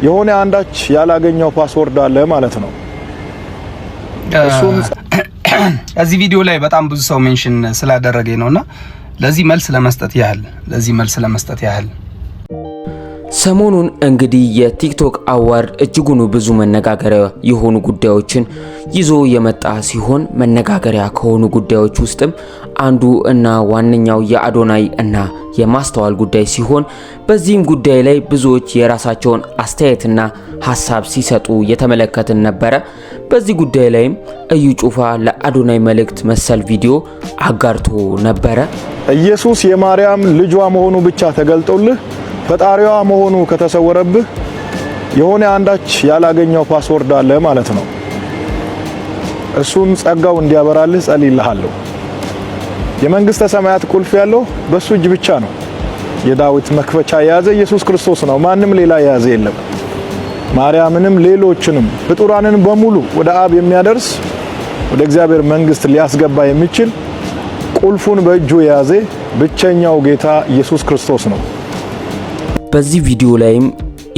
የሆነ አንዳች ያላገኘው ፓስወርድ አለ ማለት ነው። እሱም እዚህ ቪዲዮ ላይ በጣም ብዙ ሰው ሜንሽን ስላደረገኝ ነውና ለዚህ መልስ ለመስጠት ያህል ሰሞኑን እንግዲህ የቲክቶክ አዋርድ እጅጉን ብዙ መነጋገሪያ የሆኑ ጉዳዮችን ይዞ የመጣ ሲሆን መነጋገሪያ ከሆኑ ጉዳዮች ውስጥም አንዱ እና ዋነኛው የአዶናይ እና የማስተዋል ጉዳይ ሲሆን በዚህም ጉዳይ ላይ ብዙዎች የራሳቸውን አስተያየትና ሐሳብ ሲሰጡ የተመለከትን ነበር። በዚህ ጉዳይ ላይም እዩ ጩፋ ለአዶናይ መልእክት መሰል ቪዲዮ አጋርቶ ነበር። ኢየሱስ የማርያም ልጇ መሆኑ ብቻ ተገልጦልህ ፈጣሪዋ መሆኑ ከተሰወረብህ የሆነ አንዳች ያላገኘው ፓስወርድ አለ ማለት ነው። እሱን ጸጋው እንዲያበራልህ ጸልይልሃለሁ። የመንግስተ ሰማያት ቁልፍ ያለው በሱ እጅ ብቻ ነው። የዳዊት መክፈቻ የያዘ ኢየሱስ ክርስቶስ ነው። ማንም ሌላ የያዘ የለም። ማርያምንም ሌሎችንም ፍጡራንን በሙሉ ወደ አብ የሚያደርስ ወደ እግዚአብሔር መንግስት ሊያስገባ የሚችል ቁልፉን በእጁ የያዘ ብቸኛው ጌታ ኢየሱስ ክርስቶስ ነው። በዚህ ቪዲዮ ላይም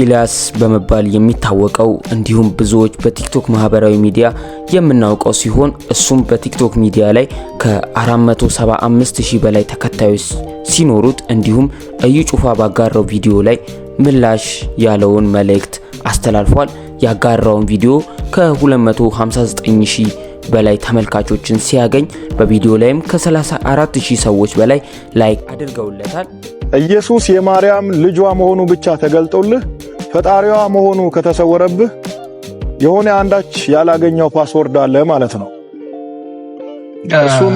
ኢልያስ በመባል የሚታወቀው እንዲሁም ብዙዎች በቲክቶክ ማህበራዊ ሚዲያ የምናውቀው ሲሆን እሱም በቲክቶክ ሚዲያ ላይ ከ475000 በላይ ተከታዮች ሲኖሩት እንዲሁም እዩ ጩፋ ባጋራው ቪዲዮ ላይ ምላሽ ያለውን መልእክት አስተላልፏል። ያጋራውን ቪዲዮ ከ259000 በላይ ተመልካቾችን ሲያገኝ በቪዲዮ ላይም ከ34000 ሰዎች በላይ ላይክ አድርገውለታል። ኢየሱስ የማርያም ልጇ መሆኑ ብቻ ተገልጦልህ ፈጣሪዋ መሆኑ ከተሰወረብህ የሆነ አንዳች ያላገኘው ፓስወርድ አለ ማለት ነው። እሱም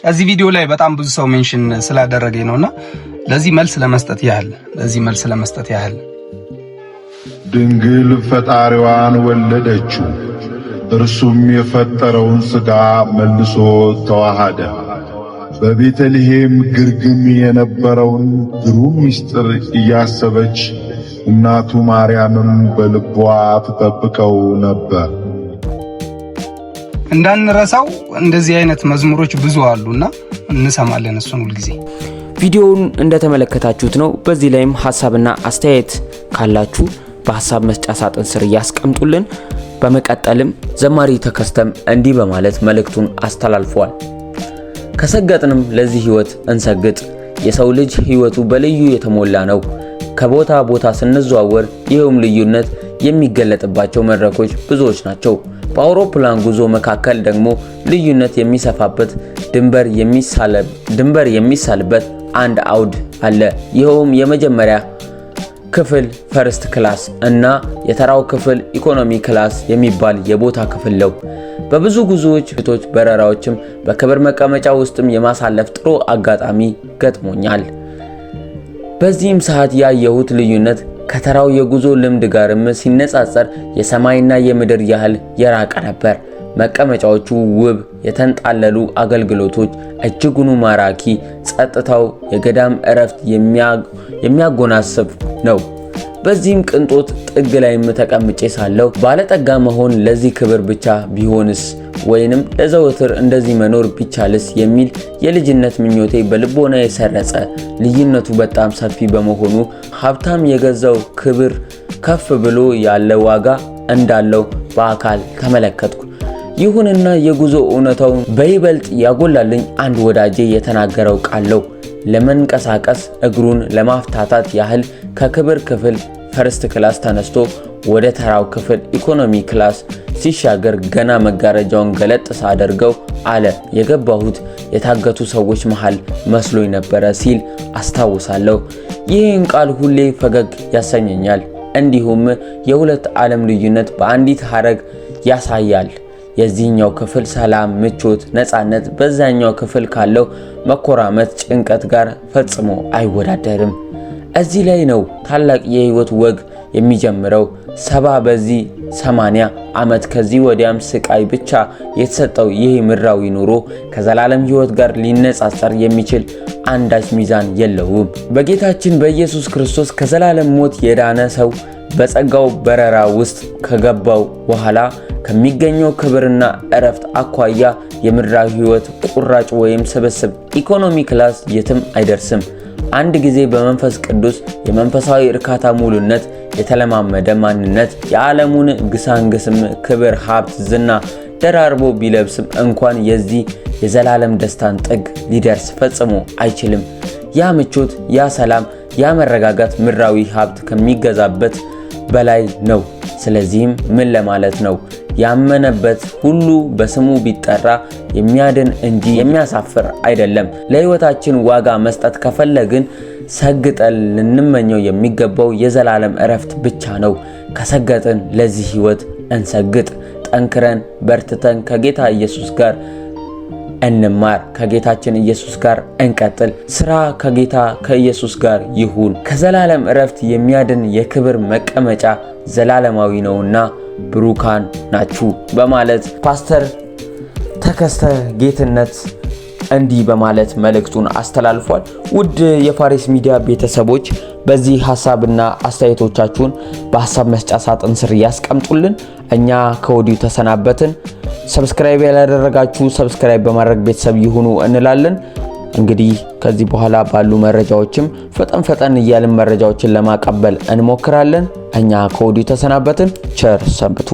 እዚህ ቪዲዮ ላይ በጣም ብዙ ሰው ሜንሽን ስላደረገኝ ነውና ለዚህ መልስ ለመስጠት ያህል ድንግል ፈጣሪዋን ወለደችው፣ እርሱም የፈጠረውን ሥጋ መልሶ ተዋሃደ። በቤተልሔም ግርግም የነበረውን ግሩም ምስጢር እያሰበች እናቱ ማርያምም በልቧ ትጠብቀው ነበር። እንዳንረሳው እንደዚህ አይነት መዝሙሮች ብዙ አሉና እንሰማለን እሱን ሁሉ ጊዜ። ቪዲዮውን እንደተመለከታችሁት ነው። በዚህ ላይም ሐሳብና አስተያየት ካላችሁ በሐሳብ መስጫ ሳጥን ስር ያስቀምጡልን። በመቀጠልም ዘማሪ ተከስተም እንዲህ በማለት መልእክቱን አስተላልፏል። ከሰገጥንም ለዚህ ህይወት እንሰግጥ። የሰው ልጅ ህይወቱ በልዩ የተሞላ ነው። ከቦታ ቦታ ስንዘዋወር ይሄውም ልዩነት የሚገለጥባቸው መድረኮች ብዙዎች ናቸው። በአውሮፕላን ጉዞ መካከል ደግሞ ልዩነት የሚሰፋበት ድንበር የሚሳልበት አንድ አውድ አለ። ይሄውም የመጀመሪያ ክፍል ፈርስት ክላስ እና የተራው ክፍል ኢኮኖሚ ክላስ የሚባል የቦታ ክፍል ነው። በብዙ ጉዞዎች በረራዎችም በክብር መቀመጫ ውስጥም የማሳለፍ ጥሩ አጋጣሚ ገጥሞኛል። በዚህም ሰዓት ያየሁት ልዩነት ከተራው የጉዞ ልምድ ጋርም ሲነጻጸር የሰማይና የምድር ያህል የራቀ ነበር። መቀመጫዎቹ ውብ፣ የተንጣለሉ አገልግሎቶች እጅጉን ማራኪ፣ ጸጥታው የገዳም እረፍት የሚያጎናስብ ነው። በዚህም ቅንጦት ጥግ ላይም ተቀምጬ ሳለሁ ባለጠጋ መሆን ለዚህ ክብር ብቻ ቢሆንስ ወይንም ለዘወትር እንደዚህ መኖር ቢቻልስ የሚል የልጅነት ምኞቴ በልቦና የሰረጸ። ልዩነቱ በጣም ሰፊ በመሆኑ ሀብታም የገዛው ክብር ከፍ ብሎ ያለ ዋጋ እንዳለው በአካል ተመለከትኩ። ይሁንና የጉዞ እውነታው በይበልጥ ያጎላልኝ አንድ ወዳጄ የተናገረው ቃል ነው። ለመንቀሳቀስ እግሩን ለማፍታታት ያህል ከክብር ክፍል ፈርስት ክላስ ተነስቶ ወደ ተራው ክፍል ኢኮኖሚ ክላስ ሲሻገር ገና መጋረጃውን ገለጥ ሳደርገው አለ የገባሁት የታገቱ ሰዎች መሃል መስሎኝ ነበር ሲል አስታውሳለሁ። ይህን ቃል ሁሌ ፈገግ ያሰኘኛል። እንዲሁም የሁለት ዓለም ልዩነት በአንዲት ሐረግ ያሳያል። የዚህኛው ክፍል ሰላም፣ ምቾት፣ ነፃነት በዛኛው ክፍል ካለው መኮራመት፣ ጭንቀት ጋር ፈጽሞ አይወዳደርም። እዚህ ላይ ነው ታላቅ የህይወት ወግ የሚጀምረው። 70 በዚህ 80 ዓመት ከዚህ ወዲያም ስቃይ ብቻ የተሰጠው ይህ ምድራዊ ኑሮ ከዘላለም ህይወት ጋር ሊነጻጸር የሚችል አንዳች ሚዛን የለውም። በጌታችን በኢየሱስ ክርስቶስ ከዘላለም ሞት የዳነ ሰው በጸጋው በረራ ውስጥ ከገባው በኋላ ከሚገኘው ክብርና እረፍት አኳያ የምድራዊ ህይወት ቁራጭ ወይም ስብስብ ኢኮኖሚ ክላስ የትም አይደርስም። አንድ ጊዜ በመንፈስ ቅዱስ የመንፈሳዊ እርካታ ሙሉነት የተለማመደ ማንነት የዓለሙን ግሳንግስም ክብር፣ ሀብት፣ ዝና ደራርቦ ቢለብስም እንኳን የዚህ የዘላለም ደስታን ጥግ ሊደርስ ፈጽሞ አይችልም። ያ ምቾት፣ ያ ሰላም፣ ያ መረጋጋት ምድራዊ ሀብት ከሚገዛበት በላይ ነው። ስለዚህም ምን ለማለት ነው? ያመነበት ሁሉ በስሙ ቢጠራ የሚያድን እንጂ የሚያሳፍር አይደለም። ለሕይወታችን ዋጋ መስጠት ከፈለግን ሰግጠን ልንመኘው የሚገባው የዘላለም እረፍት ብቻ ነው። ከሰገጥን ለዚህ ሕይወት እንሰግጥ። ጠንክረን በርትተን ከጌታ ኢየሱስ ጋር እንማር። ከጌታችን ኢየሱስ ጋር እንቀጥል። ስራ ከጌታ ከኢየሱስ ጋር ይሁን። ከዘላለም እረፍት የሚያድን የክብር መቀመጫ ዘላለማዊ ነውና ብሩካን ናችሁ በማለት ፓስተር ተከስተ ጌትነት እንዲህ በማለት መልእክቱን አስተላልፏል። ውድ የፋሪስ ሚዲያ ቤተሰቦች በዚህ ሐሳብና አስተያየቶቻችሁን በሐሳብ መስጫ ሳጥን ስር ያስቀምጡልን። እኛ ከወዲሁ ተሰናበትን። ሰብስክራይብ ያላደረጋችሁ ሰብስክራይብ በማድረግ ቤተሰብ ይሁኑ እንላለን። እንግዲህ ከዚህ በኋላ ባሉ መረጃዎችም ፈጠን እያልን መረጃዎችን ለማቀበል እንሞክራለን። እኛ ከወዲሁ ተሰናበትን። ቸር ሰንብቱ።